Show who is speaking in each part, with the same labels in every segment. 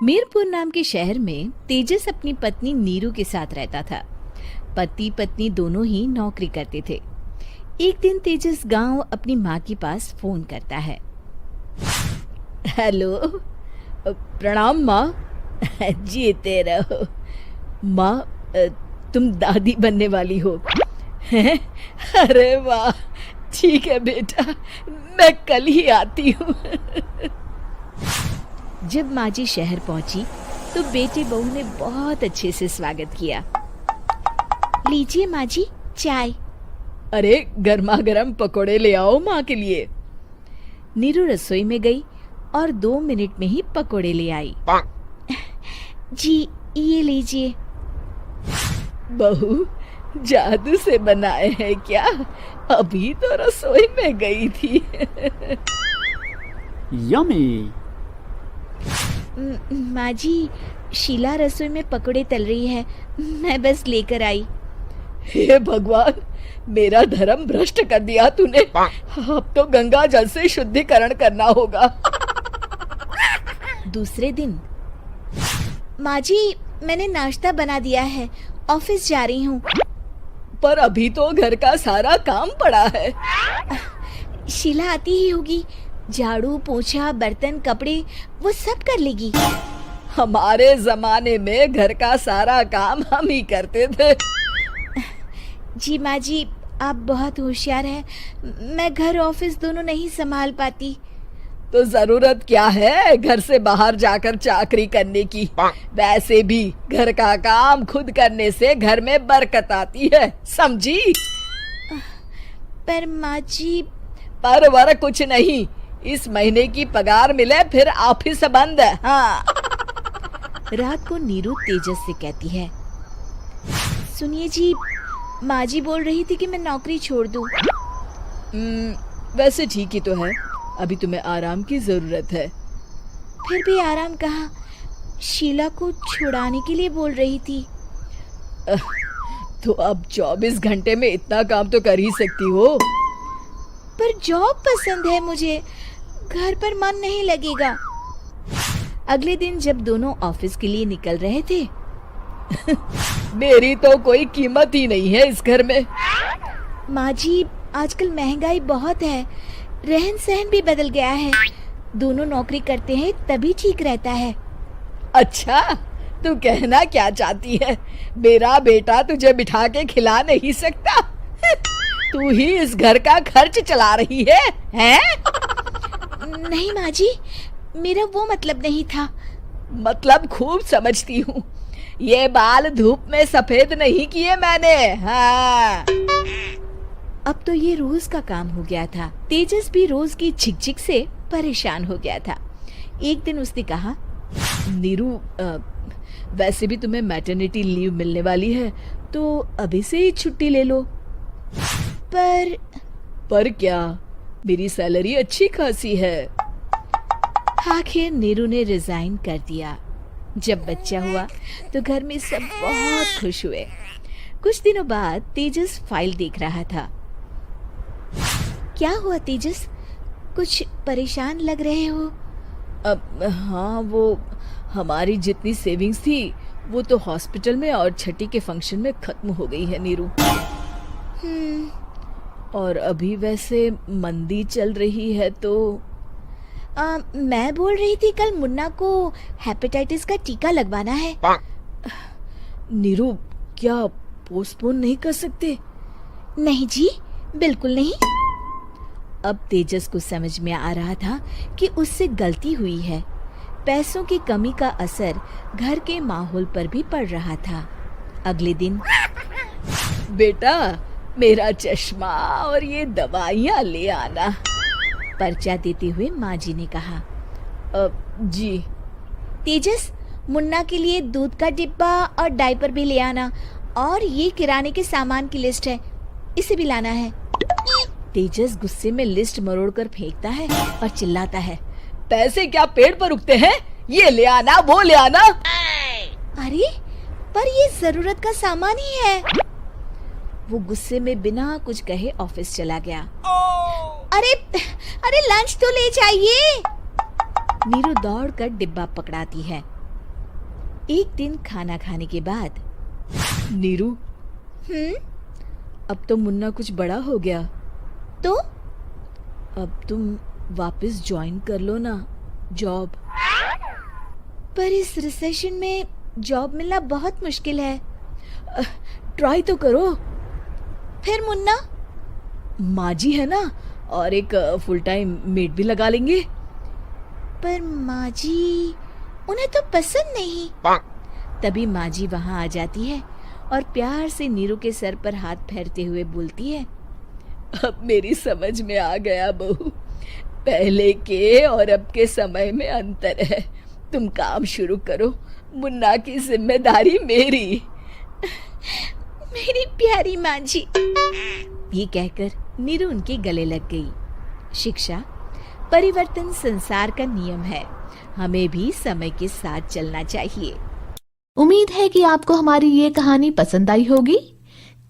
Speaker 1: मीरपुर नाम के शहर में तेजस अपनी पत्नी नीरू के साथ रहता था। पति पत्नी दोनों ही नौकरी करते थे। एक दिन तेजस गांव अपनी माँ के पास फोन करता है। हेलो, प्रणाम माँ। जीते रहो माँ, तुम दादी बनने वाली हो। हैं? अरे वाह, ठीक है बेटा, मैं कल ही आती हूँ। जब माँ जी शहर पहुंची तो बेटे बहू ने बहुत अच्छे से स्वागत किया। लीजिए माँ जी, चाय। अरे गर्मा गर्म पकोड़े ले आओ माँ के लिए। नीरू रसोई में गई और 2 मिनट में ही पकोड़े ले आई। जी ये लीजिए। बहू जादू से बनाए हैं क्या? अभी तो रसोई में गई थी।
Speaker 2: यम्मी।
Speaker 1: माँ जी, शीला रसोई में पकोड़े तल रही है, मैं बस लेकर आई। हे भगवान, मेरा धर्म भ्रष्ट कर दिया तूने। अब तो गंगा जल से शुद्धिकरण करना होगा। दूसरे दिन, माँ जी मैंने नाश्ता बना दिया है, ऑफिस जा रही हूँ। पर अभी तो घर का सारा काम पड़ा है। शीला आती ही होगी, झाड़ू पोछा बर्तन कपड़े वो सब कर लेगी। हमारे जमाने में घर का सारा काम हम ही करते थे। जी माँ जी, आप बहुत होशियार हैं, मैं घर ऑफिस दोनों नहीं संभाल पाती। तो जरूरत क्या है घर से बाहर जाकर चाकरी करने की? वैसे भी घर का काम खुद करने से घर में बरकत आती है, समझी? पर माँ जी। पर वर कुछ नहीं, इस महीने की पगार मिले फिर ऑफिस बंद है। हाँ। रात को नीरू तेजस से कहती है, सुनिए जी, माँ जी बोल रही थी कि मैं नौकरी छोड़ दूं। वैसे ठीक ही तो है, अभी तुम्हें आराम की जरूरत है। फिर भी आराम कहाँ, शीला को छुड़ाने के लिए बोल रही थी। तो अब 24 घंटे में इतना काम तो कर ही सकती हो। पर जॉब पसंद है मुझे, घर पर मन नहीं लगेगा। अगले दिन जब दोनों ऑफिस के लिए निकल रहे थे, मेरी तो कोई कीमत ही नहीं है इस घर में। माँ जी, आजकल महंगाई बहुत है, रहन सहन भी बदल गया है, दोनों नौकरी करते हैं तभी ठीक रहता है। अच्छा, तू कहना क्या चाहती है? मेरा बेटा तुझे बिठा के खिला नहीं सकता? तू ही इस घर का खर्च चला रही है, हैं? नहीं माँ जी, मेरा वो मतलब नहीं था। मतलब खूब समझती हूँ, ये बाल धूप में सफेद नहीं किए मैंने। हाँ। अब तो ये रोज का काम हो गया था। तेजस भी रोज की झिकझिक से परेशान हो गया था। एक दिन उसने कहा, नीरू, वैसे भी तुम्हें मैटरनिटी लीव मिलने वाली है, तो अभी से ही छुट्टी ले लो। पर क्या, मेरी सैलरी अच्छी खासी है। आखिर नीरू ने रिजाइन कर दिया। जब बच्चा हुआ तो घर में सब बहुत खुश हुए। कुछ दिनों बाद तेजस फाइल देख रहा था। क्या हुआ तेजस, कुछ परेशान लग रहे हो? हाँ, वो हमारी जितनी सेविंग्स थी वो तो हॉस्पिटल में और छठी के फंक्शन में खत्म हो गई है नीरू। और अभी वैसे मंदी चल रही है तो मैं बोल रही थी कल मुन्ना को हेपेटाइटिस का टीका लगवाना है। नीरू, क्या पोस्टपोन नहीं कर सकते? नहीं जी, बिल्कुल नहीं। अब तेजस को समझ में आ रहा था कि उससे गलती हुई है। पैसों की कमी का असर घर के माहौल पर भी पड़ रहा था। अगले दिन, बेटा मेरा चश्मा और ये दवाइयाँ ले आना, पर्चा देते हुए माँ जी ने कहा। जी। तेजस, मुन्ना के लिए दूध का डिब्बा और डायपर भी ले आना, और ये किराने के सामान की लिस्ट है, इसे भी लाना है। तेजस गुस्से में लिस्ट मरोड़कर फेंकता है और चिल्लाता है, पैसे क्या पेड़ पर उगते हैं? ये ले आना, वो ले आना। अरे पर ये जरूरत का सामान ही है। वो गुस्से में बिना कुछ कहे ऑफिस चला गया। अरे लंच तो ले जाइए। नीरू दौड़कर डिब्बा पकड़ाती है एक दिन खाना खाने के बाद, नीरू, अब तो मुन्ना कुछ बड़ा हो गया, तो अब तुम वापस ज्वाइन कर लो ना जॉब। पर इस रिसेशन में जॉब मिलना बहुत मुश्किल है। ट्राई तो करो। फिर मुन्ना, माँ जी है ना, और एक फुल टाइम मेड भी लगा लेंगे। पर माँ जी, उन्हें तो पसंद नहीं। तभी माँ जी वहाँ आ जाती है और प्यार से नीरू के सर पर हाथ फेरते हुए बोलती है, अब मेरी समझ में आ गया बहू, पहले के और अब के समय में अंतर है। तुम काम शुरू करो, मुन्ना की जिम्मेदारी मेरी। मेरी प्यारी माँ जी, ये कहकर नीरू उनके गले लग गई। शिक्षा, परिवर्तन संसार का नियम है, हमें भी समय के साथ चलना चाहिए।
Speaker 2: उम्मीद है कि आपको हमारी ये कहानी पसंद आई होगी।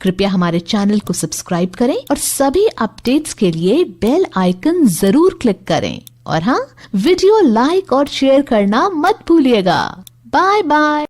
Speaker 2: कृपया हमारे चैनल को सब्सक्राइब करें और सभी अपडेट्स के लिए बेल आइकन जरूर क्लिक करें। और हाँ, वीडियो लाइक और शेयर करना मत भूलिएगा। Bye bye.